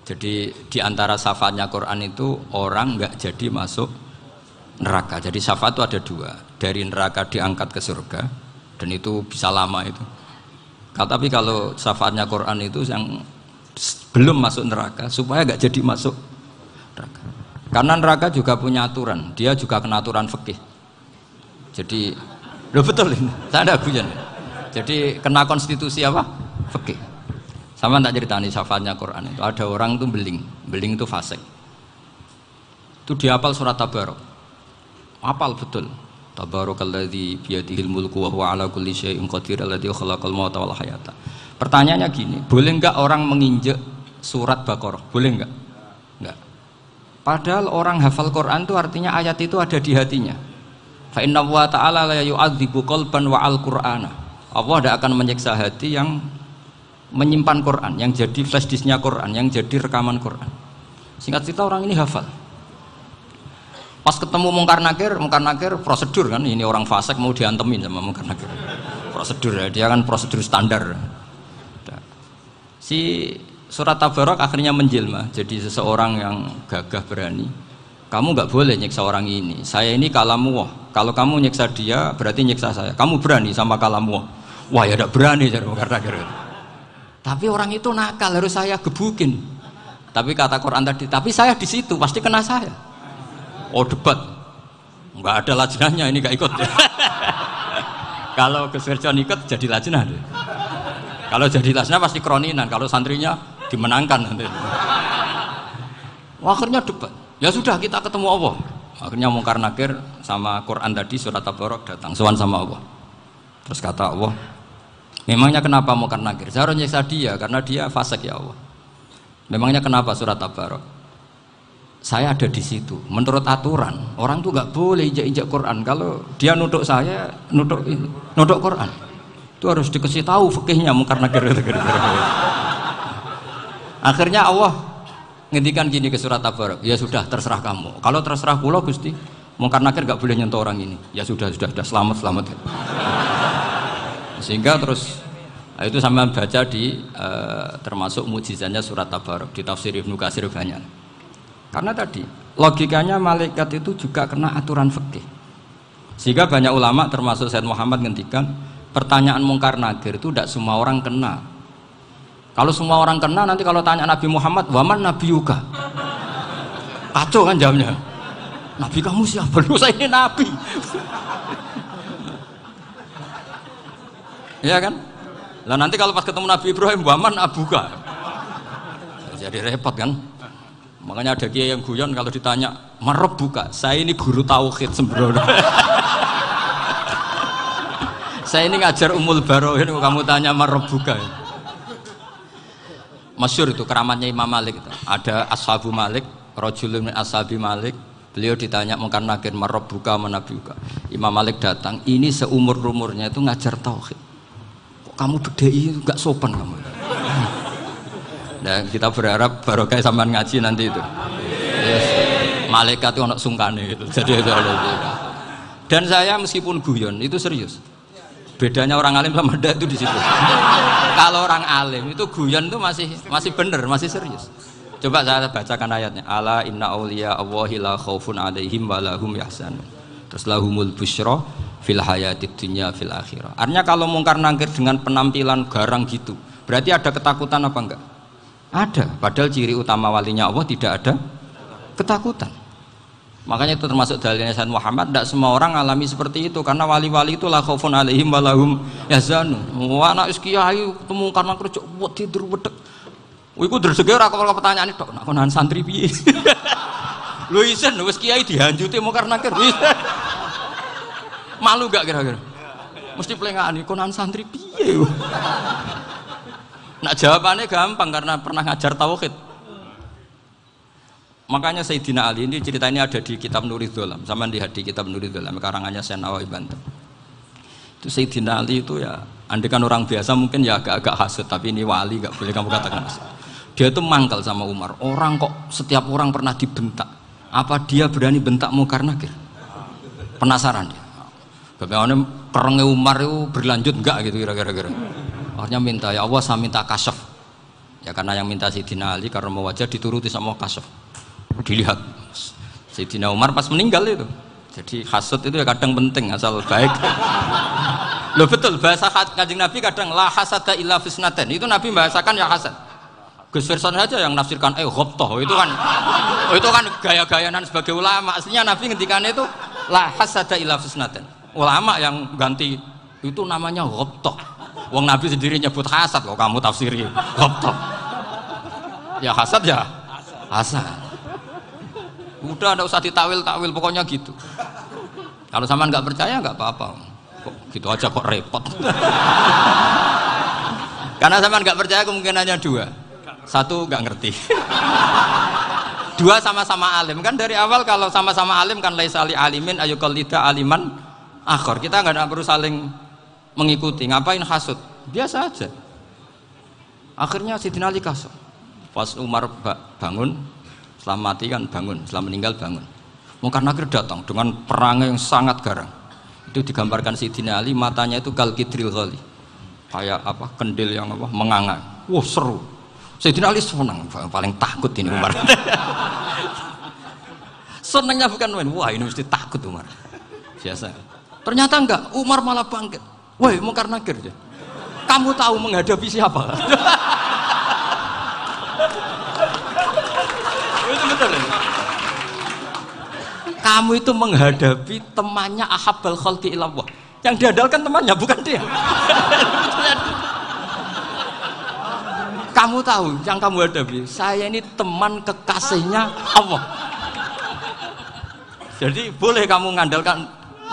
Jadi di antara syafaatnya Quran itu orang nggak jadi masuk neraka. Jadi syafaat itu ada dua, dari neraka diangkat ke surga, dan itu bisa lama itu. Tapi kalau syafaatnya Quran itu yang belum masuk neraka supaya nggak jadi masuk neraka. Karena neraka juga punya aturan, dia juga kena aturan fikih. Jadi, loh betul ini, saya ada guyon. Jadi kena konstitusi apa? Fikih. Sama tak ceritani syafaatnya Quran itu ada orang itu beling itu fasik. Itu dihafal surat Tabarok. Hafal betul. Tabarakalladzi biyadihil mulku wa huwa ala kulli syai'in qadir alladzi khalaqal mauta wal hayata. Pertanyaannya gini, boleh enggak orang menginjek surat Baqarah? Boleh enggak? Enggak. Padahal orang hafal Quran itu artinya ayat itu ada di hatinya. Fa inna wa ta'ala la yu'adzibu qalban wa al-Qur'ana. Allah tidak akan menyiksa hati yang menyimpan Quran, yang jadi flash disknya Quran, yang jadi rekaman Quran. Singkat cerita orang ini hafal. Pas ketemu Mungkar Nakir prosedur kan, ini orang fasik mau diantemin sama Mungkar Nakir. Prosedur ya, dia kan prosedur standar. Si surat Tabarok akhirnya menjelma jadi seseorang yang gagah berani. Kamu nggak boleh nyiksa orang ini. Saya ini kalamullah. Kalau kamu nyiksa dia berarti nyiksa saya. Kamu berani sama kalamullah. Wah ya tidak berani jadi Mungkar Nakir. Tapi orang itu nakal, harus saya gebukin. Tapi kata Quran tadi, tapi saya di situ pasti kena saya. Oh debat, nggak ada lajnahnya, ini nggak ikut. Kalau Gus Wirjon ikut jadi lajnah. Kalau jadi lajnah pasti kroninan. Kalau santrinya dimenangkan nanti. Akhirnya debat. Ya sudah kita ketemu Allah. Akhirnya Mungkar Nakir sama Quran tadi surat Tabarok datang, sowan sama Allah. Terus kata Allah, memangnya kenapa Mungkar Nakir? Saya harus nyiksa dia karena dia fasik ya Allah. Memangnya kenapa surat Tabarok? Saya ada di situ. Menurut aturan orang tuh nggak boleh injak-injak Quran. Kalau dia nutuk saya, nutuk Quran, itu harus dikasih tahu fikihnya Mungkar Nakir. Akhirnya Allah ngendikan gini ke surat Tabarok. Ya sudah terserah kamu. Kalau terserah kula Gusti, Mungkar Nakir nggak boleh nyentuh orang ini. Ya sudah selamat. Sehingga terus itu sama baca di termasuk mukjizatnya surat Tabarok di tafsir Ibnu Katsir banyak. Karena tadi logikanya malaikat itu juga kena aturan fikih. Sehingga banyak ulama termasuk Said Muhammad ngendikan pertanyaan Mungkar Nakir itu tidak semua orang kena. Kalau semua orang kena nanti kalau tanya Nabi Muhammad, waman nabiyuka? Kacau kan jawabnya. Nabi kamu siapa? Lu saya ini nabi. Ya kan? Lah nanti kalau pas ketemu Nabi Ibrahim, waman abuka? Jadi repot kan? Makanya ada kiai yang guyon kalau ditanya marab buka, saya ini guru tauhid sembrono. Saya ini ngajar Ummul Barohin, kamu tanya marab buka. Masyhur itu keramatnya Imam Malik itu. Ada Ashabu Malik, rajulun min ashabi Malik. Beliau ditanya Mungkar Nakir marab buka manabiuka. Imam Malik datang, ini seumur-umurnya itu ngajar tauhid. Kok kamu bedai enggak sopan kamu? Nah, kita berharap barokah sampean ngaji nanti itu. Yes. Malaikat itu anak sungkane gitu. Jadi dan saya meskipun guyon itu serius. Bedanya orang alim sama ndak itu di situ. Kalau orang alim itu guyon itu masih bener, masih serius. Coba saya bacakan ayatnya. Ala inna auliya Allahi la khaufun alaihim wa lahum yahzanun. Terus lahumul busyra fil hayatid dunya fil akhirah. Artinya kalau Mungkar Nakir dengan penampilan garang gitu, berarti ada ketakutan apa enggak? Ada, padahal ciri utama walinya Allah tidak ada ketakutan. Makanya itu termasuk dalilnya Sayyid Muhammad, tidak semua orang alami seperti itu karena wali-wali itu la khaufun alaihim wa lahum yahzanun. Wah anak kiai ketemu karena kerja buat tidur wedek. Iku dresege ora kok pertanyaan itu, nak konan santri piye? Lho isen wis kiai dihanjuti Mungkar Nakir. Malu gak kira-kira? Mesti plengaan konan santri piye? Nah jawabannya gampang karena pernah ngajar tauhid. Makanya Sayyidina Ali ini cerita ini ada di kitab Nurul Dholam. Sama lihat di kitab Nurul Dholam karangannya Syekh Nawawi Banten. Itu Sayyidina Ali itu ya, andekan orang biasa mungkin ya agak-agak hasut, tapi ini wali gak boleh kamu katakan hasut. Dia itu mangkal sama Umar. Orang kok setiap orang pernah dibentak. Apa dia berani bentak Mungkar Nakir? Penasaran dia. Bagaimana perangnya Umar itu berlanjut enggak gitu kira-kira. Akhirnya minta, ya Allah saya minta kasyaf. Ya karena yang minta Sayyidina Ali karena mau wajah dituruti sama kasuf. Dilihat Sayyidina Umar pas meninggal itu. Jadi hasud itu ya kadang penting asal baik. Loh betul bahasa Kanjeng Nabi kadang la hasada illa fisnaten. Itu Nabi bahasakan ya hasad. Gus Verson saja yang nafsirkan ghobtoh itu kan gaya-gayanan sebagai ulama. Aslinya Nabi ngendikannya itu la hasada illa fisnaten. Ulama yang ganti itu namanya ghobtoh. Wong Nabi sendiri nyebut hasad kok kamu tafsiri ghobtoh. Ya hasad ya hasad. Udah enggak usah ditawil-tawil pokoknya gitu. Kalau sama nggak percaya nggak apa-apa. Kok gitu aja kok repot. Karena sama nggak percaya kemungkinannya dua. Satu nggak ngerti. Dua sama-sama alim kan dari awal kalau sama-sama alim kan laisa li alimin ayuqallida aliman akhir. Kita nggak perlu saling mengikuti. Ngapain hasud? Biasa aja. Akhirnya Sayyidina Ali kasut. Pas Umar bangun, setelah mati kan bangun, setelah meninggal bangun. Mungkar Nakir datang dengan perangai yang sangat garang. Itu digambarkan Sayyidina Ali matanya itu kal kidril ghali. Kayak apa? Kendil yang apa? Menganga. Wah, seru. Sayyidina Ali senang, paling takut ini Umar. Senangnya bukan main. Wah, ini mesti takut Umar. Biasa. Ternyata enggak, Umar malah bangkit. Woi, Mungkar Nakir. Kamu tahu menghadapi siapa? Itu betul ya? Kamu itu menghadapi temannya ahabbal khalqi ilallah. Yang diandalkan temannya bukan dia. Kamu tahu yang kamu hadapi, saya ini teman kekasihnya Allah. Jadi boleh kamu mengandalkan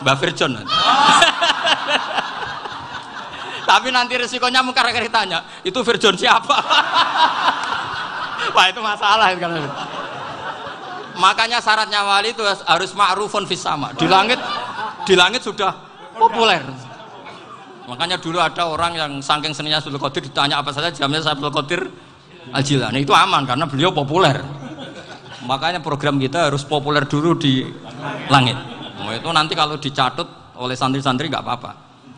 Mbak Virjon. Tapi nanti resikonya Mungkar Nakir tanya, itu Virjon siapa? Wah itu masalah kan. Makanya syaratnya wali itu harus ma'rufun fis sama. Di langit sudah populer. Makanya dulu ada orang yang saking seninya Abdul Qadir ditanya apa saja jamnya Abdul Qadir Al-Jilani. Itu aman karena beliau populer. Makanya program kita harus populer dulu di langit. Nah, itu nanti kalau dicatut oleh santri-santri nggak apa-apa.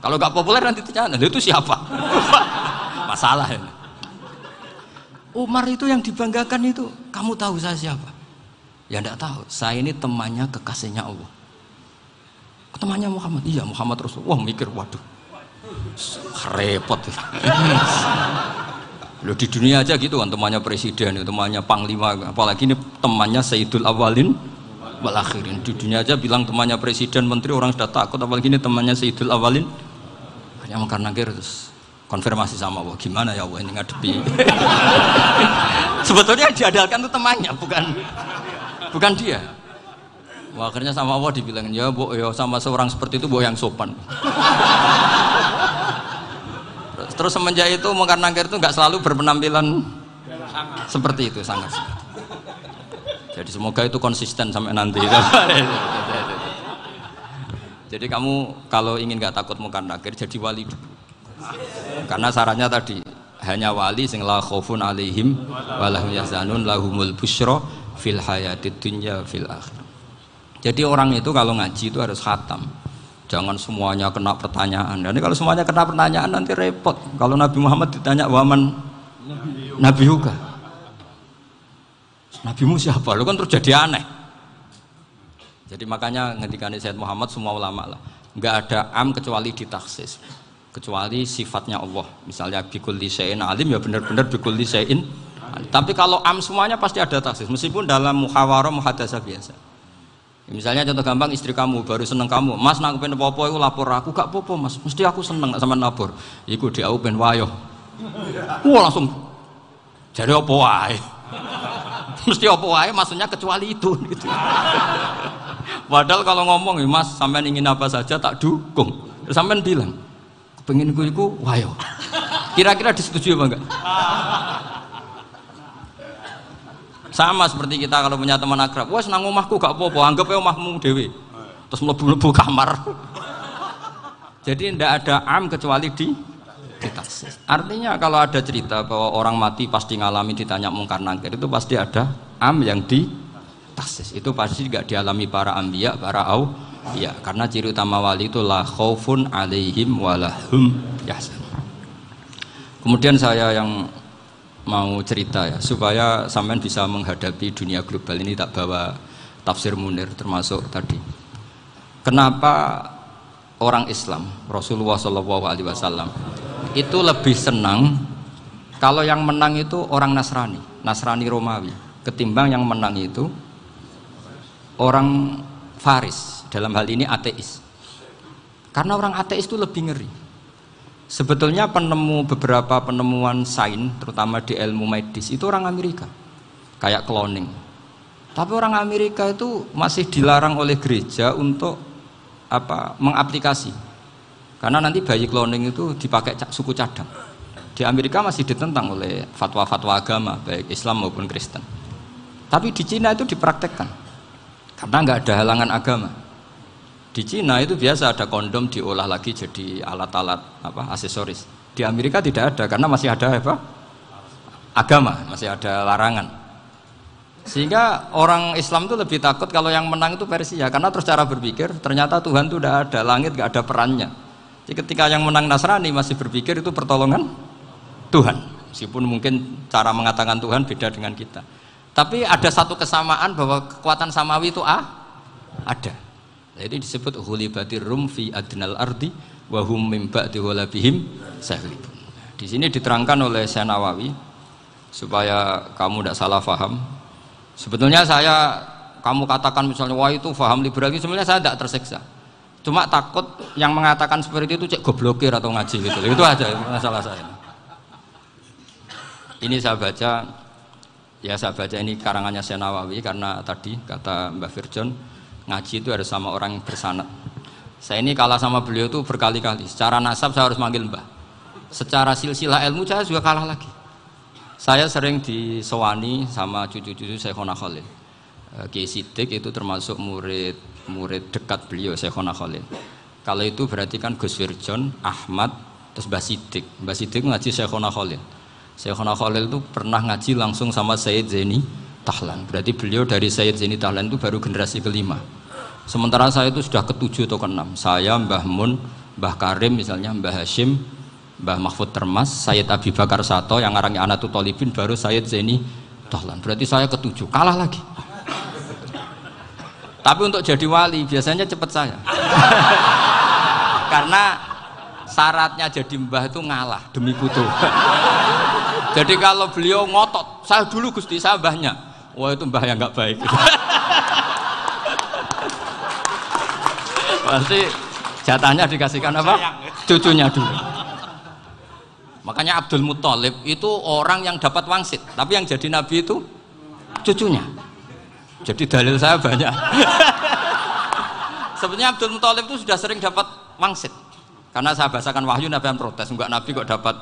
Kalau nggak populer nanti dicatat, itu siapa? Masalah ini. Umar itu yang dibanggakan itu, kamu tahu saya siapa? Ya enggak tahu, saya ini temannya kekasihnya Allah. Temannya Muhammad, iya Muhammad Rasul. Wah mikir, waduh, repot. Loh di dunia aja gitu kan, temannya presiden, temannya panglima, apalagi ini temannya Sayyidul Awalin wal Akhirin. Di dunia aja bilang temannya presiden, menteri, orang sudah takut, apalagi ini temannya Sayyidul Awalin. Hanya Mungkar Nakir terus konfirmasi sama Allah, gimana ya Allah ini ngadepi. Sebetulnya yang diandalkan itu temannya, bukan dia. Wah, akhirnya sama Allah dibilang, ya Bu, ya sama seorang seperti itu Bu yang sopan. Terus semenjak itu Mungkar Nakir itu nggak selalu berpenampilan seperti itu, sangat. Jadi semoga itu konsisten sampai nanti. Jadi kamu kalau ingin nggak takut Mungkar Nakir jadi wali dulu. Karena syaratnya tadi hanya wali sing la khaufun alaihim wa lahum yahzanun lahumul busyra fil hayatid dunya fil akhir. Jadi orang itu kalau ngaji itu harus khatam. Jangan semuanya kena pertanyaan. Dan kalau semuanya kena pertanyaan nanti repot. Kalau Nabi Muhammad ditanya waman Nabi juga. Nabimu siapa? Lu kan terus jadi aneh. Jadi makanya ngendikane Sayyid Muhammad semua ulama lah, nggak ada am kecuali ditaksis, kecuali sifatnya Allah. Misalnya bikulli syai'in alim ya benar-benar bikulli syai'in. Tapi kalau am semuanya pasti ada taksis, meskipun dalam muhawarah muhadasah biasa. Misalnya contoh gampang, istri kamu baru seneng kamu, Mas nak pengen apa-apa itu lapor aku, gak apa-apa Mas, mesti aku seneng sama lapor. Iku di aku pengen wayo. Wah langsung jadi apa wae. Mesti apa wae maksudnya kecuali itu gitu. Padahal kalau ngomong ya Mas sampean ingin apa saja tak dukung. Terus sampean bilang kepengin iku wayo. Kira-kira disetujui apa enggak? Sama seperti kita kalau punya teman akrab, wes nang omahku gak apa-apa, anggap ya omahmu dhewe. Terus mlebu-mlebu kamar. Jadi tidak ada am kecuali di taksis. Artinya kalau ada cerita bahwa orang mati pasti ngalami ditanya Mungkar Nakir, itu pasti ada am yang di taksis. Itu pasti tidak dialami para anbiya, para auliya. Karena ciri utama wali itu la khaufun alaihim walahum yahzanun. Kemudian saya yang mau cerita ya supaya sampean bisa menghadapi dunia global ini, tak bawa tafsir Munir termasuk tadi. Kenapa orang Islam Rasulullah SAW itu lebih senang kalau yang menang itu orang Nasrani Romawi ketimbang yang menang itu orang Faris, dalam hal ini ateis. Karena orang ateis itu lebih ngeri. Sebetulnya beberapa penemuan sains, terutama di ilmu medis, itu orang Amerika, kayak cloning. Tapi orang Amerika itu masih dilarang oleh gereja untuk mengaplikasi. Karena nanti bayi cloning itu dipakai suku cadang. Di Amerika masih ditentang oleh fatwa-fatwa agama, baik Islam maupun Kristen. Tapi di Cina itu dipraktekkan. Karena nggak ada halangan agama. Di Cina itu biasa ada kondom diolah lagi jadi alat-alat aksesoris. Di Amerika tidak ada karena masih ada agama, masih ada larangan. Sehingga orang Islam itu lebih takut kalau yang menang itu Persia, karena terus cara berpikir ternyata Tuhan itu tidak ada, langit nggak ada perannya. Jadi ketika yang menang Nasrani masih berpikir itu pertolongan Tuhan, meskipun mungkin cara mengatakan Tuhan beda dengan kita. Tapi ada satu kesamaan bahwa kekuatan samawi itu ada. Jadi disebut ghulibatir rum fi adnal ardi wa hum min ba'di ghalabihim saghlibun. Di sini diterangkan oleh Syekh Nawawi supaya kamu tidak salah paham. Sebetulnya kamu katakan misalnya wah itu paham liberal, sebenarnya saya tidak tersiksa. Cuma takut yang mengatakan seperti itu cek goblokir atau ngaji gitu. Itu aja masalah saya. Ini saya baca ini karangannya Syekh Nawawi, karena tadi kata Mbah Firjon ngaji itu harus sama orang bersanad. Saya ini kalah sama beliau itu berkali-kali. Secara nasab saya harus manggil Mbah. Secara silsilah ilmu saya juga kalah lagi. Saya sering disewani sama cucu-cucu Syekhona Khalil. Kiai Siddiq itu termasuk murid dekat beliau Syekhona Khalil. Kalau itu berarti kan Gus Firjon, Ahmad, terus Mbah Siddiq. Mbah Siddiq ngaji Syekhona Khalil. Syekhona Khalil itu pernah ngaji langsung sama Sayyid Zaini Tahlan. Berarti beliau dari Sayyid Zaini Tahlan itu baru generasi kelima. Sementara saya itu sudah ke-7 atau ke-6. Saya, Mbah Mun, Mbah Karim misalnya, Mbah Hashim, Mbah Mahfud Termas, Sayyid Abi Bakar Sato yang ngarangnya Anatul Talibin, baru Sayyid Zaini Tahlan. Berarti saya ke-7, kalah lagi. Tapi untuk jadi wali biasanya cepat saya. Karena syaratnya jadi mbah itu ngalah demi putu. Jadi kalau beliau ngotot, saya dulu Gusti, saya mbahnya. Wah itu mbah yang nggak baik. Pasti jatahnya dikasihkan apa? Cucunya dulu. Makanya Abdul Muthalib itu orang yang dapat wangsit, tapi yang jadi nabi itu cucunya. Jadi dalil saya banyak. Sebenarnya Abdul Muthalib itu sudah sering dapat wangsit. Karena saya bahasakan wahyu, Nabi yang protes, enggak nabi kok dapat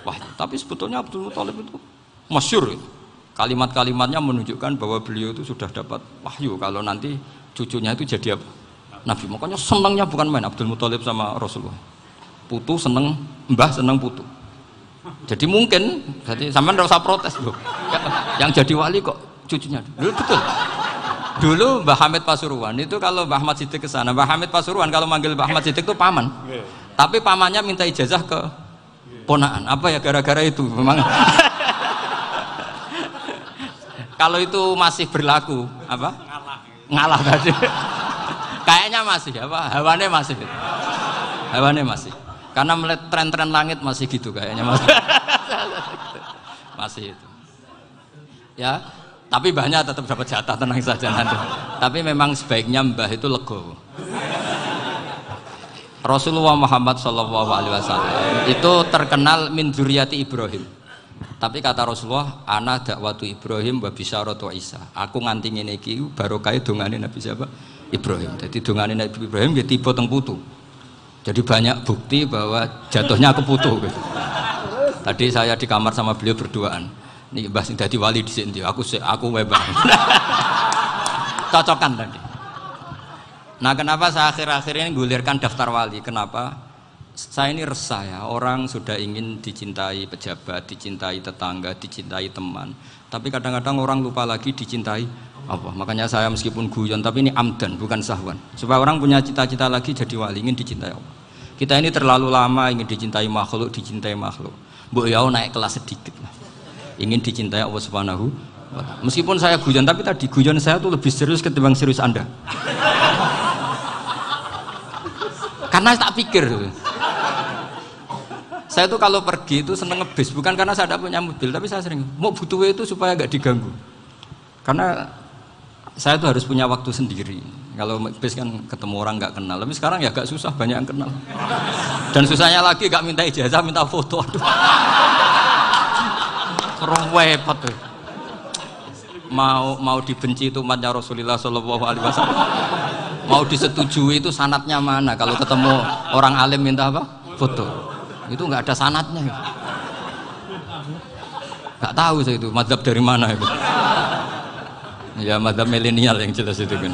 wahyu. Tapi sebetulnya Abdul Muthalib itu masyhur. Kalimat-kalimatnya menunjukkan bahwa beliau itu sudah dapat wahyu kalau nanti cucunya itu jadi apa? Nabi. Makanya senangnya bukan main Abdul Muthalib sama Rasulullah. Putu seneng, mbah seneng putu. Jadi mungkin, jadi sampean enggak usah protes loh. Yang jadi wali kok cucunya. Dulu betul. Dulu Mbah Hamid Pasuruan itu kalau Mbah Ahmad Siddiq ke sana, Mbah Hamid Pasuruan kalau manggil Mbah Ahmad Siddiq itu paman. Tapi pamannya minta ijazah ke ponaan. Apa ya gara-gara itu memang. Kalau itu masih berlaku apa? Ngalah tadi. Kayaknya masih apa? Hawane masih. Karena melihat tren-tren langit masih gitu kayaknya masih. Masih itu. Ya, tapi mbahnya tetap dapat jatah, tenang saja nanti. Tapi memang sebaiknya mbah itu legowo. Rasulullah Muhammad SAW itu terkenal min dzurriyyati Ibrahim. Tapi kata Rasulullah, ana dakwatu Ibrahim wa bisyaratu Isa. Aku nganti ngene iki barokah dongane Nabi siapa? Ibrahim. Jadi dongane Nabi Ibrahim nggih tiba teng putu. Jadi banyak bukti bahwa jatuhnya ke putu gitu. Tadi saya di kamar sama beliau berduaan. Nih Mbah sing dadi wali di sini, aku wae Mbah. Cocokan tadi. Nah, kenapa saya akhir-akhir ini gulirkan daftar wali? Kenapa? Saya ini resah ya, orang sudah ingin dicintai pejabat, dicintai tetangga, dicintai teman. Tapi kadang-kadang orang lupa lagi dicintai apa. Makanya saya meskipun guyon, tapi ini amdan, bukan sahwan. Supaya orang punya cita-cita lagi jadi wali, ingin dicintai Allah. Kita ini terlalu lama ingin dicintai makhluk. Mbok ya naik kelas sedikit lah. ingin dicintai Allah Subhanahu wa Ta'ala. Meskipun saya guyon, tapi tadi guyon saya tuh lebih serius ketimbang serius Anda. Karena tak pikir saya tuh kalau pergi itu seneng ngebis, bukan karena saya tidak punya mobil, tapi saya sering mau butuh itu supaya gak diganggu. Karena saya tuh harus punya waktu sendiri. Kalau bis kan ketemu orang nggak kenal, tapi sekarang ya agak susah, banyak yang kenal. Dan susahnya lagi gak minta ijazah, minta foto. Aduh. Repot tuh. Mau dibenci itu umatnya Rasulullah Shallallahu Alaihi Wasallam. Mau disetujui itu sanatnya mana? Kalau ketemu orang alim minta apa? Foto. Itu nggak ada sanatnya. Nggak tahu saya itu mazhab dari mana itu. Ya mazhab milenial yang jelas itu kan.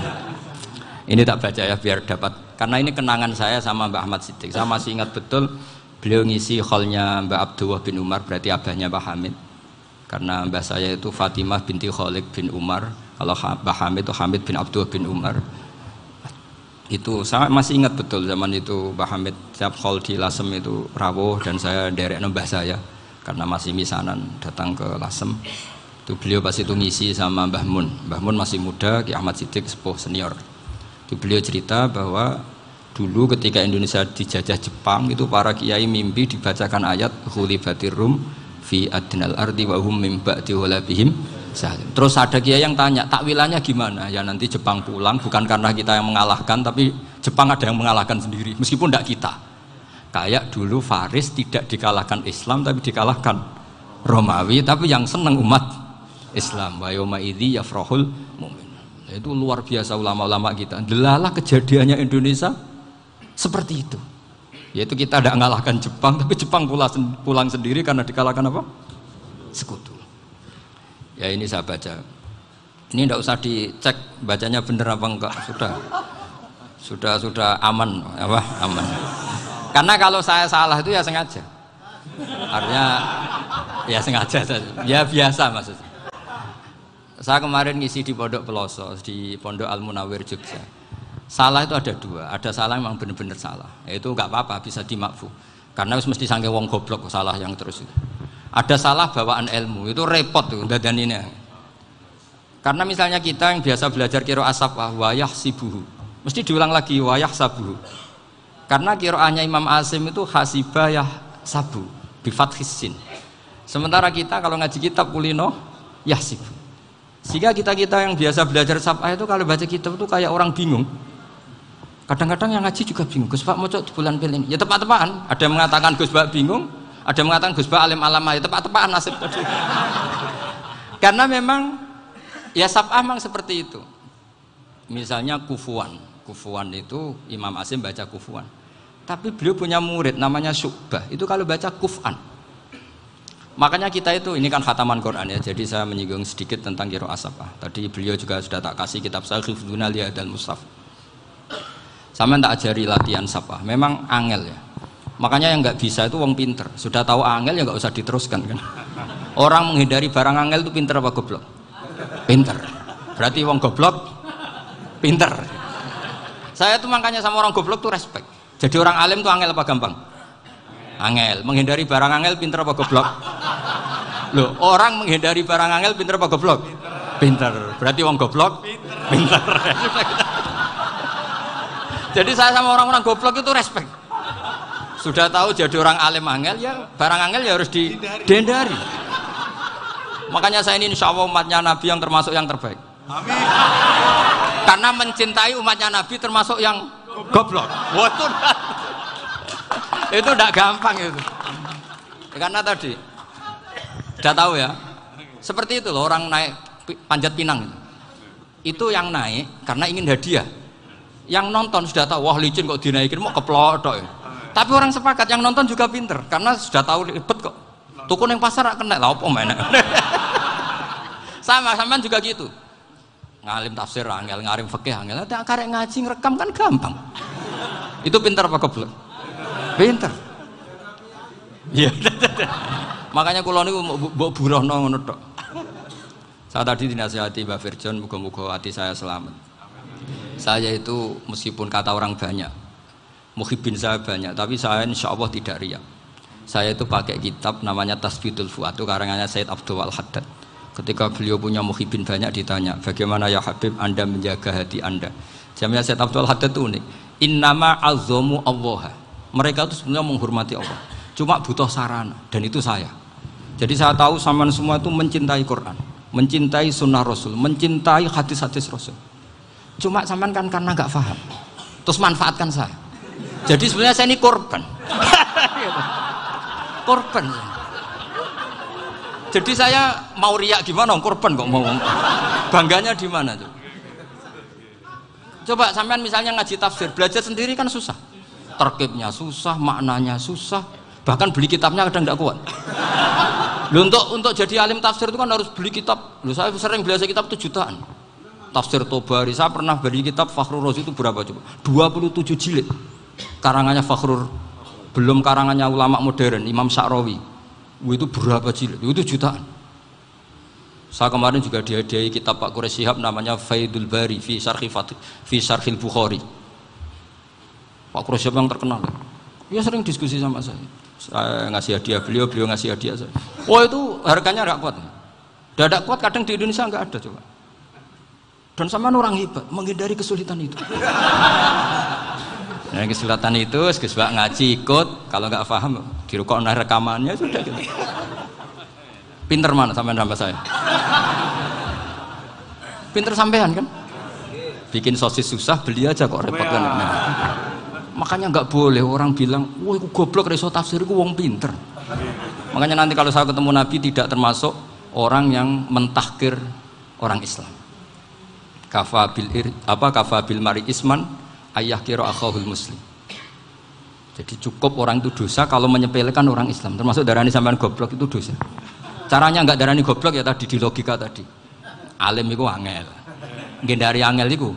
Ini tak baca ya biar dapat, karena ini kenangan saya sama Mbak Ahmad Siddiq. Saya masih ingat betul beliau ngisi hallnya Mbak Abdullah bin Umar, berarti abahnya Mbak Hamid. Karena mbah saya itu Fatimah binti Khalid bin Umar, kalau Mbak Hamid itu Hamid bin Abdullah bin Umar. Itu saya masih ingat betul zaman itu Mbak Hamid setiap hall di Lasem itu rawuh dan saya derek mbah saya karena masih misanan datang ke Lasem. Itu beliau pas itu ngisi sama Mbah Mun. Mbah Mun masih muda, Ki Ahmad Siddiq sepuh senior. Itu beliau cerita bahwa dulu ketika Indonesia dijajah Jepang itu para kiai mimpi dibacakan ayat ghulibatir rum fi adnal ardi wa hum mim ba'di ghalabihim salim. Terus ada kiai yang tanya, takwilannya gimana? Ya nanti Jepang pulang bukan karena kita yang mengalahkan, tapi Jepang ada yang mengalahkan sendiri meskipun tidak kita. Kayak dulu Faris tidak dikalahkan Islam tapi dikalahkan Romawi, tapi yang senang umat Islam. Wa yauma idzi yafrahul mu'min. Itu luar biasa ulama-ulama kita. Delalah kejadiannya Indonesia seperti itu. Yaitu kita tidak mengalahkan Jepang, tapi Jepang pulang sendiri karena dikalahkan apa? Sekutu. Ya ini saya baca. Ini tidak usah dicek bacanya benar apa enggak. Sudah aman apa? Aman. Karena kalau saya salah itu ya sengaja. Artinya ya sengaja saja. Ya biasa maksudnya. Saya kemarin ngisi di Pondok Peloso, di Pondok Al Munawir Jogja. Salah itu ada dua, ada salah memang benar-benar salah. Itu nggak apa-apa, bisa dimakfu. Karena mesti sangke wong goblok salah yang terus itu. Ada salah bawaan ilmu, itu repot tuh dadan ini. Karena misalnya kita yang biasa belajar qiraah safah wayah sibuhu, mesti diulang lagi wayah sabuhu. Karena qiraahnya Imam Asim itu hasibah yah sabu bi fathis sin. Sementara kita kalau ngaji kitab kulino yahsibu. Sehingga kita yang biasa belajar safah itu kalau baca kitab itu kayak orang bingung. Kadang-kadang yang ngaji juga bingung. Gus Pak mau di bulan pilih ini. Ya tepat-tepatan. Ada yang mengatakan Gus Pak bingung, ada yang mengatakan Gus Pak alim alama. Ya tepat-tepatan nasib tadi. Karena memang ya safah memang seperti itu. Misalnya kufuan. Kufuan itu Imam Asim baca kufuan. Tapi beliau punya murid namanya Syu'bah. Itu kalau baca kuf'an. Makanya kita itu, ini kan khataman Quran ya, jadi saya menyinggung sedikit tentang qiraah safah. Tadi beliau juga sudah tak kasih kitab saya Hifdzuna Liyadal Mushaf. Sama tak ajari latihan safah, memang angel ya. Makanya yang nggak bisa itu wong pinter, sudah tahu angel ya nggak usah diteruskan kan. Orang menghindari barang angel itu pinter apa goblok? Pinter. Berarti wong goblok pinter. Saya tuh makanya sama orang goblok tuh respect. Jadi orang alim tuh angel apa gampang? Angel. Menghindari barang angel pinter apa goblok? Loh, orang menghindari barang angel pinter apa goblok? Pinter. Berarti wong goblok pinter. Jadi saya sama orang-orang goblok itu respect. Sudah tahu jadi orang alim angel ya barang angel ya harus dihindari. Makanya saya ini insya Allah umatnya Nabi yang termasuk yang terbaik. Amin. Karena mencintai umatnya Nabi termasuk yang goblok. Waduh. Itu tidak gampang itu. Karena tadi sudah tahu ya. Seperti itu loh orang naik panjat pinang itu yang naik karena ingin hadiah. Yang nonton sudah tahu wah licin kok dinaikin mau keplodok ya. Tapi orang sepakat yang nonton juga pinter karena sudah tahu ribet kok. Tukun yang pasar kena lah apa mana. Sama juga gitu. Ngalim tafsir angel, ngalim fikih angel. Tak karek ngaji ngerekam kan gampang. Itu pinter apa goblok? Pinter. Iya. Makanya kula niku mbok burohno ngono tok. Saya tadi dinasihati Mbak Firjon, muga-muga hati saya selamat. Saya itu meskipun kata orang banyak, muhibin saya banyak, tapi saya insya Allah tidak riya. Saya itu pakai kitab namanya Tasbitul Fuad, itu karangannya Said Abdul Al-Haddad. Ketika beliau punya muhibin banyak ditanya, bagaimana ya Habib Anda menjaga hati Anda? Jamnya Said Abdul Al-Haddad itu unik. Innama azzamu Allah. Mereka itu sebenarnya menghormati Allah. Cuma butuh sarana, dan itu saya. Jadi saya tahu sampean semua itu mencintai Quran, mencintai sunnah Rasul, mencintai hadis-hadis Rasul. Cuma sampean kan karena nggak paham, terus manfaatkan saya. Jadi sebenarnya saya ini korban. Korban. Jadi saya mau riak gimana? Korban kok mau. Bangganya di mana tuh? Coba sampean misalnya ngaji tafsir, belajar sendiri kan susah. Terkibnya susah, maknanya susah. Bahkan beli kitabnya kadang nggak kuat. Loh, untuk jadi alim tafsir itu kan harus beli kitab. Loh, saya sering belajar kitab itu jutaan. Tafsir Tobari, saya pernah beli kitab Fakhrur Razi itu berapa coba? 27 jilid. Karangannya Fakhrur, belum karangannya ulama modern Imam Sya'rawi. Itu berapa jilid? Itu jutaan. Saya kemarin juga dihadiahi kitab Pak Quraish Shihab namanya Faidul Bari fi Syarhil Bukhari. Pak Quraish Shihab yang terkenal. Dia sering diskusi sama saya. Saya ngasih hadiah beliau, beliau ngasih hadiah saya. Oh itu harganya nggak kuat. Dadak kuat kadang di Indonesia nggak ada coba. Dan sama orang hebat menghindari kesulitan itu. Nah, kesulitan itu, sebab ngaji ikut, kalau nggak paham dirukokno rekamannya sudah gitu. Pinter mana sampean sama saya? Pinter sampean kan? Bikin sosis susah, beli aja kok repot kan. Nah, makanya nggak boleh orang bilang, wah aku goblok reso tafsir, aku wong pinter. Makanya nanti kalau saya ketemu Nabi tidak termasuk orang yang mentahkir orang Islam. Kafabil mari isman ayah kira akhahul muslim. Jadi cukup orang itu dosa kalau menyepelekan orang Islam, termasuk darani sampean goblok itu dosa. Caranya nggak darani goblok ya tadi di logika tadi. Alim itu angel, gendari angel itu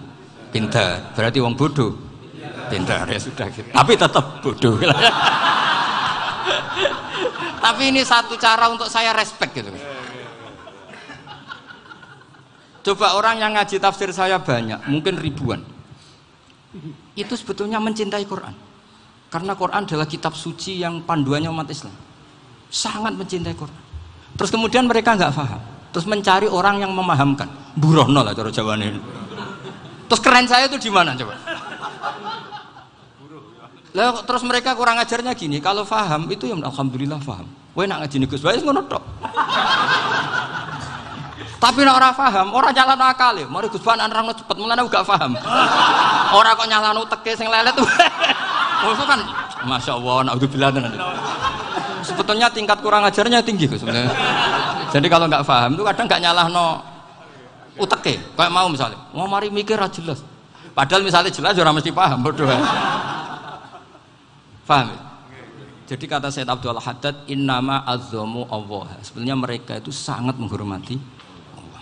pinter, berarti wong bodoh pinter ya sudah gitu. Tapi tetap bodoh. Tapi ini satu cara untuk saya respect gitu. Coba orang yang ngaji tafsir saya banyak, mungkin ribuan. Itu sebetulnya mencintai Quran. Karena Quran adalah kitab suci yang panduannya umat Islam. Sangat mencintai Quran. Terus kemudian mereka nggak paham. Terus mencari orang yang memahamkan. Burohno lah cara Jawane. Terus keren saya itu di mana coba? Lah terus mereka kurang ajarnya gini, kalau paham itu ya alhamdulillah paham. Kowe nak ngaji Gus Bae ngono tok. Tapi nek ora paham, ora nyalano akale. Mari Gus Bae nerangno cepet, mulane gak paham. Ora kok nyalano teke sing lelet. Maksud kan Masya Allah, naudzubillah nanti. Sebetulnya tingkat kurang ajarnya tinggi Gus sebenarnya. Jadi kalau nggak paham itu kadang nggak nyalahno uteke. Kayak mau misalnya, mau mari mikir aja jelas. Padahal misalnya jelas orang mesti paham, bodoh. Paham? Jadi kata Said Abdul Haddad, innama azzamu Allah. Sebenarnya mereka itu sangat menghormati Allah.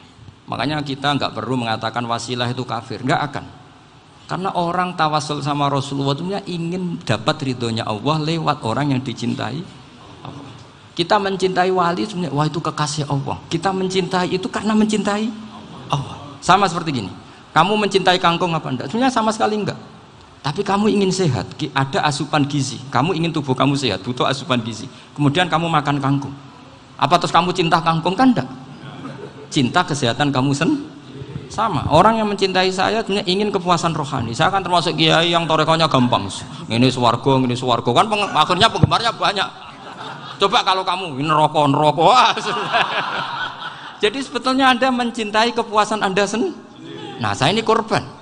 Makanya kita nggak perlu mengatakan wasilah itu kafir, nggak akan. Karena orang tawasul sama Rasulullah itu ingin dapat ridhonya Allah lewat orang yang dicintai Allah. Kita mencintai wali sebenarnya, wah itu kekasih Allah. Kita mencintai itu karena mencintai Allah. Sama seperti gini, kamu mencintai kangkung apa enggak? Sebenarnya sama sekali enggak. Tapi kamu ingin sehat, ada asupan gizi. Kamu ingin tubuh kamu sehat, butuh asupan gizi. Kemudian kamu makan kangkung. Apa terus kamu cinta kangkung? Kan enggak. Cinta kesehatan kamu sama. Orang yang mencintai saya sebenarnya ingin kepuasan rohani. Saya kan termasuk kiai yang torekonya gampang. Ini swarga, kan akhirnya penggemarnya banyak. Coba kalau kamu ini neraka. Jadi sebetulnya Anda mencintai kepuasan Anda sendiri. Nah, saya ini korban.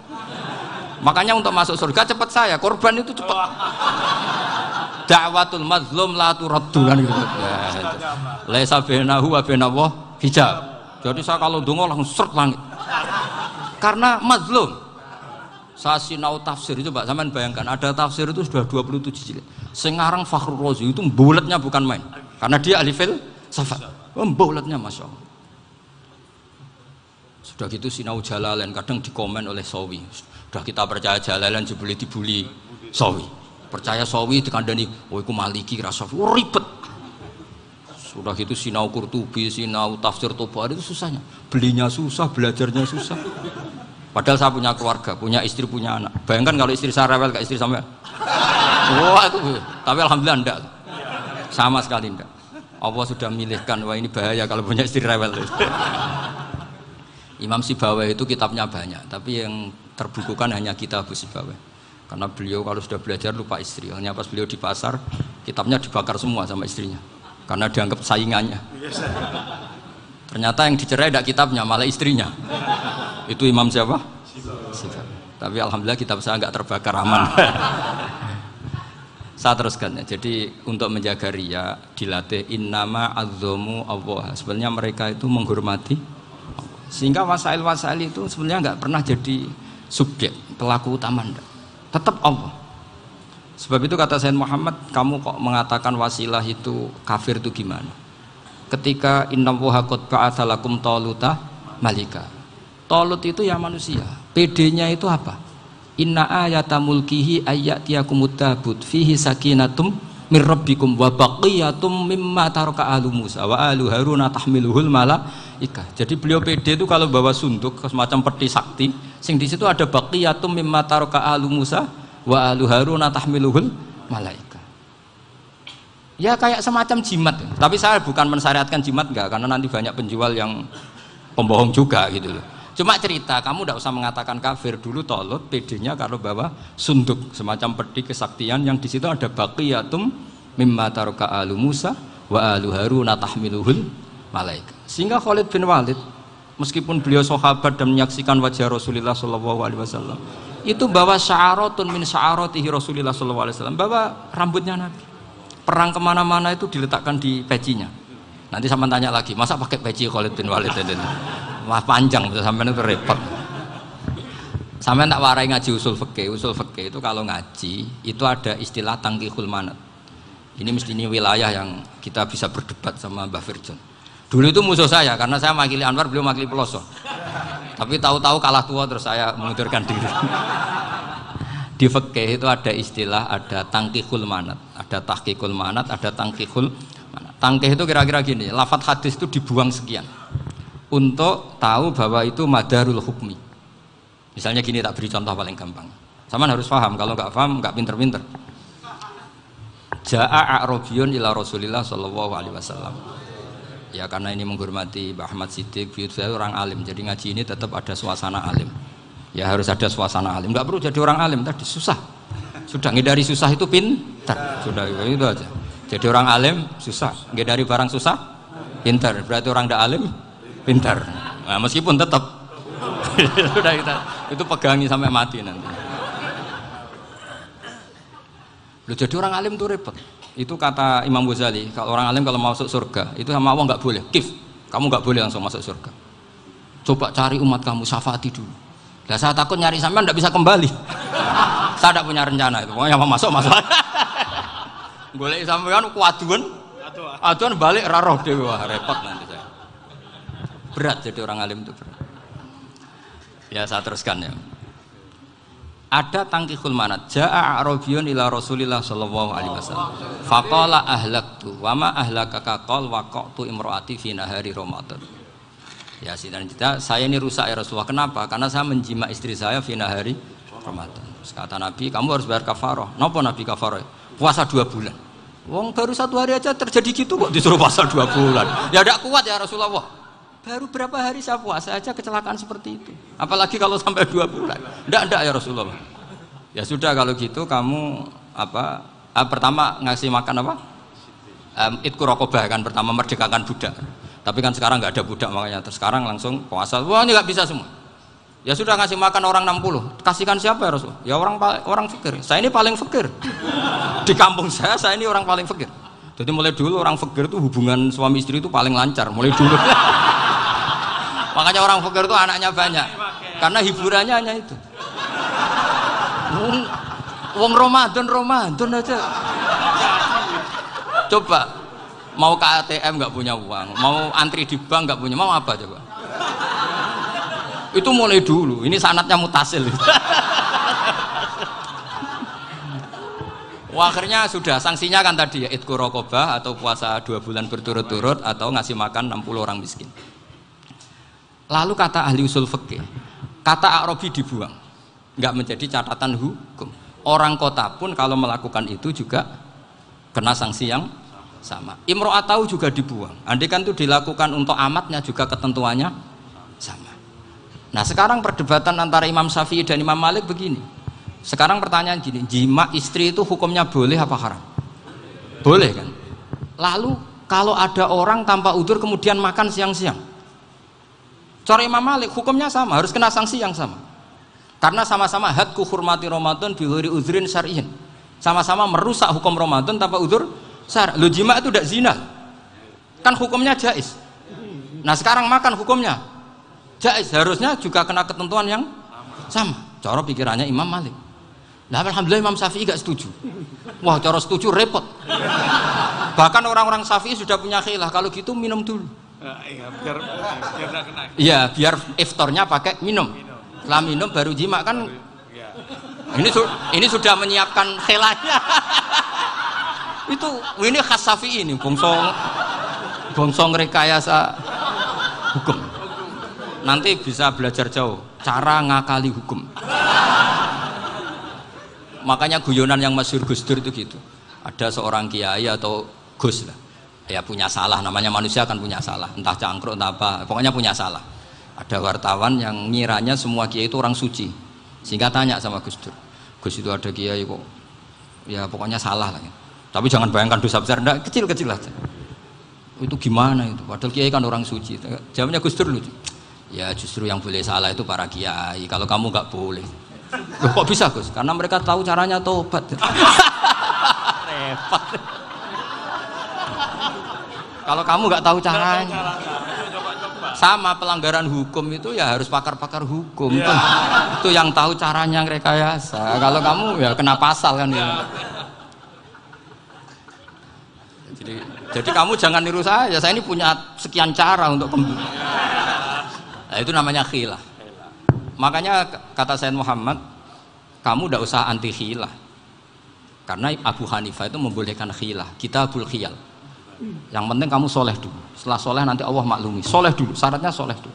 Makanya untuk masuk surga cepat saya, korban itu cepat. Da'watul mazlum la turaddu kan gitu. Laisa bainahu wa bainallah hijab. Jadi saya kalau dongo langsung seret langit. Karena mazlum. Saya sinau tafsir itu Pak, sampean bayangkan ada tafsir itu sudah 27 jilid. Sekarang Fakhrur Razi itu bulatnya bukan main. Karena dia ahli filsafat. Bulatnya Masya Allah. Sudah gitu sinau Jalalain kadang dikomen oleh Sawi. Sudah kita percaya Jalalain jebule dibuli Sawi. Percaya Sawi dikandani, "Oh iku Maliki rasa ribet." Sudah gitu sinau Qurtubi, sinau tafsir Tobari itu susahnya. Belinya susah, belajarnya susah. Padahal saya punya keluarga, punya istri, punya anak. Bayangkan kalau istri saya rewel kayak istri sampean. Wah itu, tapi alhamdulillah enggak. Sama sekali enggak. Allah sudah milihkan, wah ini bahaya kalau punya istri rewel. Imam Sibawai itu kitabnya banyak, tapi yang terbukukan hanya kitab Sibawai. Karena beliau kalau sudah belajar lupa istri. Hanya pas beliau di pasar, kitabnya dibakar semua sama istrinya. Karena dianggap saingannya. Ternyata yang dicerai tidak kitabnya, malah istrinya. Itu Imam siapa? Sibawai. Tapi alhamdulillah kitab saya nggak terbakar, aman. Saya teruskan ya. Jadi untuk menjaga riya dilatih innama azzamu Allah. Sebenarnya mereka itu menghormati Allah. Sehingga wasail-wasail itu sebenarnya nggak pernah jadi subjek pelaku utama, enggak. Tetap Allah. Sebab itu kata Sayyid Muhammad, kamu kok mengatakan wasilah itu kafir itu gimana? Ketika innallaha qad ba'atsa lakum taluta malika. Talut itu ya manusia. PD-nya itu apa? Inna ayata mulkihi ayyatiyakumut tabut fihi sakinatum mir rabbikum wa baqiyatum mimma taraka alu Musa wa alu Haruna tahmiluhul malaika. Jadi beliau PD itu kalau bawa sunduk semacam peti sakti, sing di situ ada baqiyatum mimma taraka alu Musa wa alu Haruna tahmiluhul malaika. Ya kayak semacam jimat. Tapi saya bukan mensyariatkan jimat enggak, karena nanti banyak penjual yang pembohong juga gitu loh. Cuma cerita, kamu tidak usah mengatakan kafir. Dulu Talut PD-nya kalau bawa sunduk semacam peti kesaktian yang di situ ada baqiyatum mimma taraka alu Musa wa alu Haruna tahmiluhul malaika. Sehingga Khalid bin Walid meskipun beliau sahabat dan menyaksikan wajah Rasulullah SAW, itu bawa sya'aratun min sya'aratihi Rasulullah SAW, bawa rambutnya Nabi. Perang kemana-mana itu diletakkan di pecinya. Nanti sama tanya lagi, masa pakai peci Khalid bin Walid ini? Wah panjang, sampai itu repot. Sampai tak warai ngaji usul fikih. Usul fikih itu kalau ngaji itu ada istilah tangkihul manat. Ini mesti ini wilayah yang kita bisa berdebat sama Mbah Firjon. Dulu itu musuh saya karena saya makili Anwar, beliau makili Peloso. Tapi tahu-tahu kalah tua terus saya mengundurkan diri. Di fikih itu ada istilah, ada tangkihul manat, ada tahqiqul manat, ada tangkihul manat. Tangkih itu kira-kira gini, lafadz hadis itu dibuang sekian untuk tahu bahwa itu madarul hukmi. Misalnya gini, tak beri contoh paling gampang. Sama harus paham, kalau nggak paham nggak pinter-pinter. Ja'a a'rabiyun ila Rasulillah sallallahu alaihi wasallam. Ya karena ini menghormati Mbah Ahmad Siddiq, saya orang alim, jadi ngaji ini tetap ada suasana alim. Ya harus ada suasana alim. Nggak perlu jadi orang alim tadi susah. Sudah ngindari susah itu pintar. Sudah itu aja. Jadi orang alim susah, ngindari barang susah pintar. Berarti orang tidak alim pintar. Nah, meskipun tetap sudah kita itu pegangi sampai mati nanti. Loh, jadi orang alim itu repot. Itu kata Imam Ghazali, kalau orang alim kalau masuk surga itu sama Allah nggak boleh. Kif, kamu nggak boleh langsung masuk surga. Coba cari umat kamu, syafaati dulu. Nah, saya takut nyari sampean nggak bisa kembali. Saya tidak punya rencana itu. Pokoknya mau masuk. Boleh sampean kuaduan, aduan balik raroh dewe, repot nanti saya. Berat jadi orang alim itu berat. Ya saya teruskan ya. Ada tangkihul manat. Ja'a a'rabiyun ila Rasulillah sallallahu alaihi wasallam. Faqala ahlaktu wa ma ahlakaka qal waqa'tu imraati fi nahari Ramadan. Ya dan kita saya ini rusak ya Rasulullah. Kenapa? Karena saya menjima istri saya fi nahari Ramadan. Terus kata Nabi, kamu harus bayar kafarah. Napa Nabi kafarah? Puasa 2 bulan. Wong baru 1 hari aja terjadi gitu kok disuruh puasa 2 bulan. Ya tidak kuat ya Rasulullah. Baru berapa hari saya puasa aja kecelakaan seperti itu. Apalagi kalau sampai 2 bulan. Enggak ya Rasulullah. Ya sudah kalau gitu kamu apa? Pertama ngasih makan apa? Itqu raqabah kan, pertama merdekakan budak. Tapi kan sekarang nggak ada budak makanya terus sekarang langsung puasa. Wah ini nggak bisa semua. Ya sudah ngasih makan orang 60. Kasihkan siapa ya Rasul? Ya orang fakir. Saya ini paling fakir. Di kampung saya ini orang paling fakir. Jadi mulai dulu orang fakir itu hubungan suami istri itu paling lancar mulai dulu. Makanya orang fakir itu anaknya banyak. Karena hiburannya hanya itu. Wong Ramadan aja. Coba mau ke ATM nggak punya uang, mau antri di bank nggak punya, mau apa coba? Itu mulai dulu. Ini sanatnya mutasil. Wah, akhirnya sudah sanksinya kan tadi ya itqu raqabah atau puasa 2 bulan berturut-turut atau ngasih makan 60 orang miskin. Lalu kata ahli usul fikih, kata a'rabi dibuang, nggak menjadi catatan hukum. Orang kota pun kalau melakukan itu juga kena sanksi yang sama. Imro'atahu juga dibuang. Andai kan itu dilakukan untuk amatnya juga ketentuannya sama. Nah sekarang perdebatan antara Imam Syafi'i dan Imam Malik begini. Sekarang pertanyaan gini, jima istri itu hukumnya boleh apa haram? Boleh kan? Lalu kalau ada orang tanpa udzur kemudian makan siang-siang, cara Imam Malik hukumnya sama, harus kena sanksi yang sama. Karena sama-sama hadku hurmati Ramadan bi ghairi udzrin syar'iyyin. Sama-sama merusak hukum Ramadan tanpa udzur syar'i. Lo jima itu tidak zina. Kan hukumnya jaiz. Nah, sekarang makan hukumnya jaiz, harusnya juga kena ketentuan yang sama. Cara pikirannya Imam Malik. Nah, alhamdulillah Imam Syafi'i gak setuju. Wah, cara setuju repot. Bahkan orang-orang Syafi'i sudah punya khilaf, kalau gitu minum dulu. Iya, biar gak kena. Iya, biar iftarnya pakai minum. Setelah minum baru jima kan. Ini sudah menyiapkan khilafnya. Ini khas Syafi'i ini, bongsong rekayasa hukum. Nanti bisa belajar jauh cara ngakali hukum. Makanya guyonan yang masyhur Gus Dur itu gitu. Ada seorang kiai atau Gus lah, ya punya salah, namanya manusia kan punya salah, entah cangkruk entah apa, pokoknya punya salah. Ada wartawan yang ngiranya semua kiai itu orang suci, sehingga tanya sama Gus Dur, Gus itu ada kiai kok, ya pokoknya salah lah. Tapi jangan bayangkan dosa besar, enggak, kecil-kecil aja. Itu gimana itu? Padahal kiai kan orang suci. Jawabnya Gus Dur lucu. Ya justru yang boleh salah itu para kiai. Kalau kamu nggak boleh. Loh, kok bisa Gus? Karena mereka tahu caranya tobat. Repot. Kalau kamu nggak tahu caranya. Sama pelanggaran hukum itu ya harus pakar-pakar hukum. Itu yang tahu caranya rekayasa. Kalau kamu ya kena pasal kan ya. Jadi kamu jangan niru saya ini punya sekian cara untuk kembali. Nah, itu namanya khilah. Makanya kata Sayyid Muhammad, kamu tidak usah anti khilah. Karena Abu Hanifah itu membolehkan khilah, kitabul khiyal. Yang penting kamu soleh dulu. Setelah soleh nanti Allah maklumi. Soleh dulu, syaratnya soleh dulu.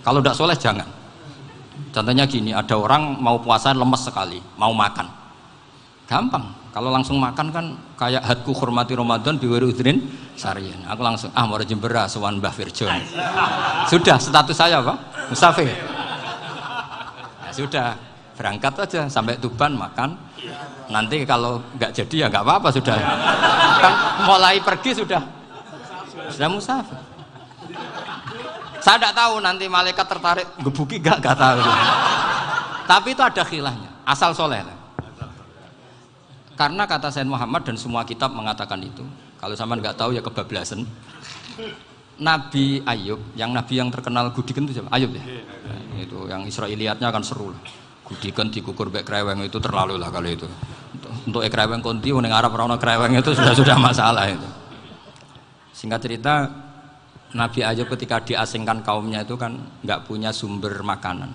Kalau tidak soleh jangan. Contohnya gini, ada orang mau puasa lemes sekali, mau makan. Gampang. Kalau langsung makan kan kayak hadku hormati Ramadan biwiri udrin syar'iyyin. Aku langsung mau jembera sowan Mbah Firjon. Sudah status saya apa? Musafir. Ya sudah, berangkat aja sampai Tuban makan. Nanti kalau nggak jadi ya nggak apa-apa sudah. Kan mulai pergi sudah musafir. Saya tidak tahu nanti malaikat tertarik gebuki nggak tahu. Tapi itu ada khilahnya. Asal soleh lah. Karena kata Sayyid Muhammad dan semua kitab mengatakan itu. Kalau sama nggak tahu ya kebablasan. Nabi Ayub, nabi yang terkenal Gudiken itu siapa? Ayub ya. Itu yang Israiliyatnya akan seru lah. Gudiken dikukur bek kreweng itu terlalu lah kalau itu. Untuk kreweng konti ning Arab ora ono kreweng itu sudah masalah itu. Singkat cerita, Nabi Ayub ketika diasingkan kaumnya itu kan nggak punya sumber makanan.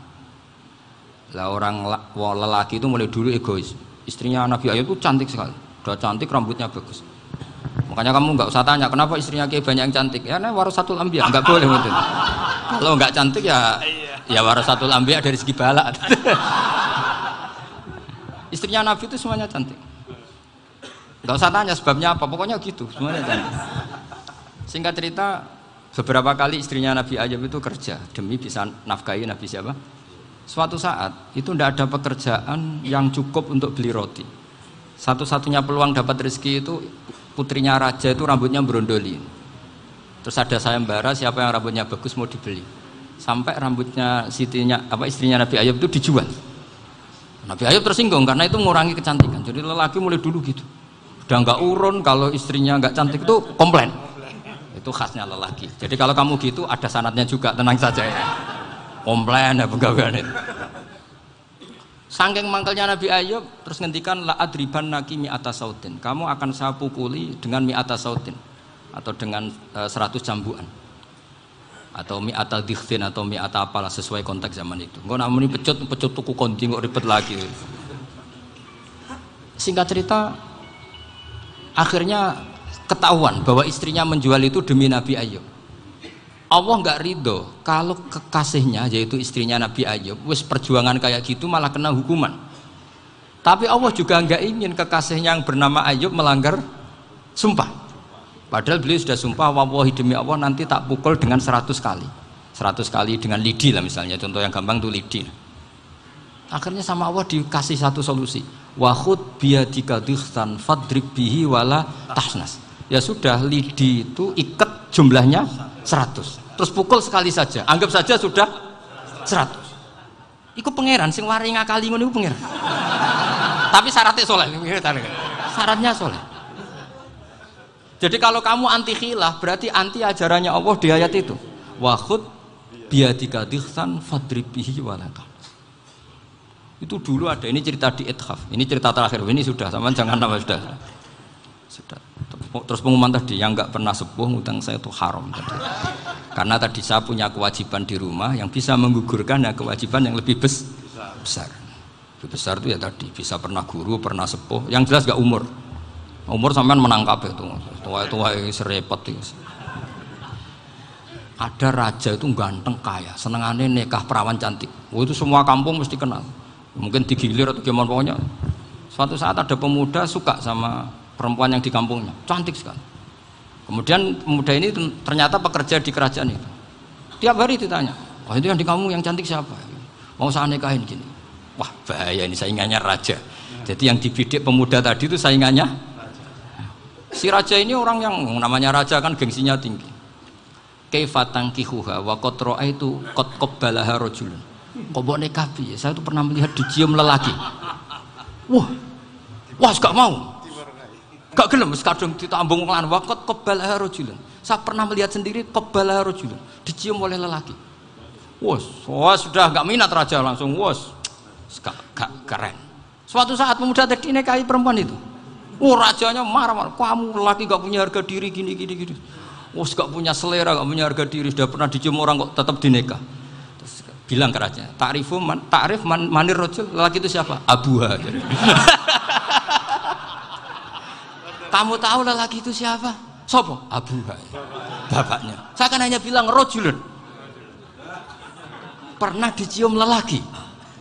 Lah orang lelaki itu mulai dulu egois. Istrinya Nabi Ayub itu cantik sekali, udah cantik, rambutnya bagus. Makanya kamu nggak usah tanya kenapa istrinya kayak banyak yang cantik. Ya, warasatul anbiya, nggak boleh gitu. Kalau nggak cantik ya warasatul anbiya dari segi balak. Istrinya Nabi itu semuanya cantik. Nggak usah tanya sebabnya apa, pokoknya gitu, semuanya cantik. Singkat cerita, beberapa kali istrinya Nabi Ayub itu kerja demi bisa nafkahi Nabi siapa? Suatu saat itu tidak ada pekerjaan yang cukup untuk beli roti. Satu-satunya peluang dapat rezeki itu putrinya raja itu rambutnya berondoli. Terus ada sayembara siapa yang rambutnya bagus mau dibeli. Sampai rambutnya istrinya Nabi Ayub itu dijual. Nabi Ayub tersinggung karena itu mengurangi kecantikan. Jadi lelaki mulai dulu gitu. Udah nggak urun kalau istrinya nggak cantik itu komplain. Itu khasnya lelaki. Jadi kalau kamu gitu ada sanadnya juga, tenang saja ya. Komplain ya pegawaian itu. Saking mangkelnya Nabi Ayub terus ngendikan la adriban naki mi'ata sautin. Kamu akan saya pukuli dengan mi'ata sautin atau dengan 100 cambukan. Atau mi'ata dikhtin atau mi'ata apalah sesuai konteks zaman itu. Engko nek muni pecut tuku konti kok ribet lagi. Singkat cerita akhirnya ketahuan bahwa istrinya menjual itu demi Nabi Ayub. Allah nggak ridho kalau kekasihnya yaitu istrinya Nabi Ayub wis perjuangan kayak gitu malah kena hukuman. Tapi Allah juga nggak ingin kekasihnya yang bernama Ayub melanggar sumpah. Padahal beliau sudah sumpah, wallahi demi Allah nanti tak pukul dengan 100 kali. 100 kali dengan lidi lah misalnya, contoh yang gampang tuh lidi. Akhirnya sama Allah dikasih satu solusi. Wa khud biyadika dikhtan fadrib bihi wala tahnas. Ya sudah, lidi itu ikat jumlahnya 100. Terus pukul sekali saja. Anggap saja sudah 100. Iku pangeran sing wari ngakali ngono iku pangeran. Tapi syaratnya soleh. Syaratnya soleh. Jadi kalau kamu anti khilaf berarti anti ajarannya Allah di ayat itu. Wa khud biyadika dikhtan fadrib bihi wala tahnas. Itu dulu ada, ini cerita di Ithaf, ini cerita terakhir, ini sudah, sama jangan nama sudah. Terus pengumuman tadi, yang nggak pernah sepuh ngutang saya itu haram tadi. Karena tadi saya punya kewajiban di rumah yang bisa menggugurkan ya kewajiban yang lebih besar. Lebih besar itu ya tadi, bisa pernah guru, pernah sepuh, yang jelas nggak umur. Umur sampean menangkap itu, tua-tua serepot itu. Ada raja itu ganteng kaya, senengannya nikah perawan cantik. Oh, itu semua kampung mesti kenal. Mungkin digilir atau gimana pokoknya. Suatu saat ada pemuda suka sama perempuan yang di kampungnya, cantik sekali. Kemudian pemuda ini ternyata pekerja di kerajaan itu. Tiap hari ditanya, wah itu yang di kampung yang cantik siapa? Mau saya nikahin gini. Wah bahaya ini, saingannya raja. Jadi yang dibidik pemuda tadi itu saingannya. Si raja ini orang yang namanya raja kan gengsinya tinggi. Kaifatang kihuha wa qad ra'aitu qad qabbalaha rajulun. Kok mbok nikah piye? Saya tuh pernah melihat dicium lelaki. Wah, gak mau. Gak gelem wis kadung ditambung lan waqat qabbalaha rajulun. Saya pernah melihat sendiri qabbalaha rajulun, dicium oleh lelaki. Wah, sudah gak minat raja langsung gak keren. Suatu saat pemuda tadi nikahi perempuan itu. Rajanya marah-marah. Kamu lelaki gak punya harga diri gini. Gak punya selera, gak punya harga diri, sudah pernah dicium orang kok tetap dinikah. Bilang ke raja, ta'rif manir rajul, lelaki itu siapa? Abuha. Kamu tahu lelaki itu siapa? Sopo? Abuha. Bapaknya. Saya kan hanya bilang rajulun. Pernah dicium lelaki.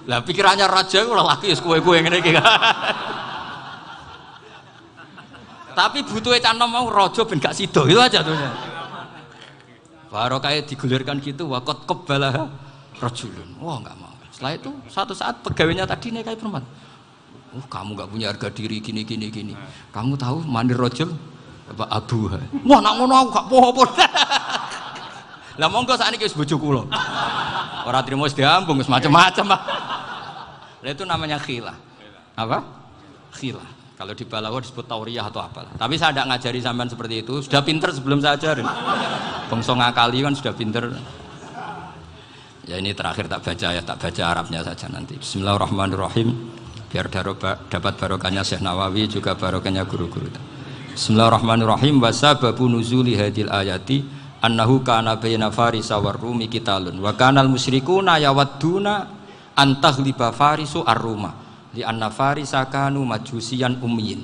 Lah pikirannya raja itu lelaki ya kue-kue ngene iki. Tapi butuhnya canom mau raja ben gak sida itu aja tuh. Baru kayak digulirkan gitu, waqat qabbalah rajulun. Wah nggak mau. Setelah itu suatu saat pegawainya tadi nikahi perempuan. Kamu nggak punya harga diri gini. Kamu tahu mandir rajul apa abuha? Wah nak ngono aku gak poho. Lah monggo sakniki wis bojo kula. Ora trimo wis diambung wis macam-macam. Lah itu namanya khilah. Apa? Khilah. Kalau di balaghah disebut tauriyah atau apalah. Tapi saya tidak ngajari sampean seperti itu. Sudah pinter sebelum saya ajarin. Bangsa ngakali kan sudah pinter. Ya ini terakhir tak baca Arabnya saja nanti. Bismillahirrahmanirrahim. Biar dapat barokahnya Syekh Nawawi juga barokahnya guru-guru. Bismillahirrahmanirrahim. Wasababu nuzuli hadil ayati annahu kana baina farisa war rumi qitalun wa kanal musyrikuna yawadduna antaghliba farisu ar-ruma li anna farisa kanu majusiyan ummiyin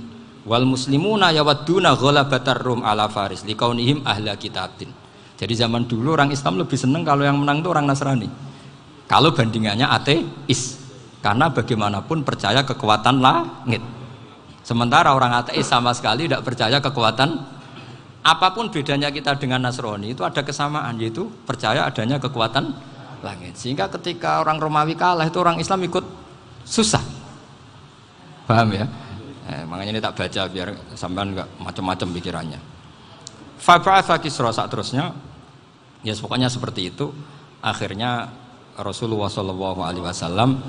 wal muslimuna yawadduna ghalabatar rum ala faris liqaunihim ahla kitabin. Jadi zaman dulu orang Islam lebih senang kalau yang menang itu orang Nasrani. Kalau bandingannya ateis, karena bagaimanapun percaya kekuatan langit. Sementara orang ateis sama sekali tidak percaya kekuatan. Apapun bedanya kita dengan Nasrani itu ada kesamaan, yaitu percaya adanya kekuatan langit. Sehingga ketika orang Romawi kalah itu orang Islam ikut susah. Paham ya? Makanya ini tak baca biar sampean enggak macam-macam pikirannya. Fab'atha Kisra saat terusnya, ya pokoknya seperti itu. Akhirnya Rasulullah SAW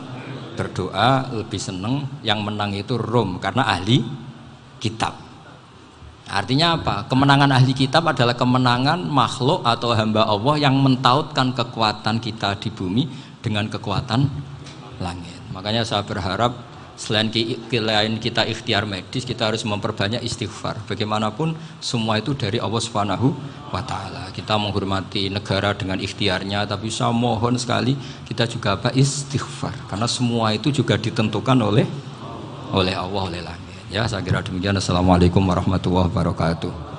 berdoa lebih senang yang menang itu Rom karena ahli kitab. Artinya apa? Kemenangan ahli kitab adalah kemenangan makhluk atau hamba Allah yang mentautkan kekuatan kita di bumi dengan kekuatan langit. Makanya saya berharap selain kita ikhtiar medis, kita harus memperbanyak istighfar. Bagaimanapun semua itu dari Allah Subhanahu wa Ta'ala. Kita menghormati negara dengan ikhtiarnya, tapi saya mohon sekali kita juga istighfar, karena semua itu juga ditentukan oleh Allah, oleh langit. Ya, saya kira demikian. Assalamualaikum warahmatullahi wabarakatuh.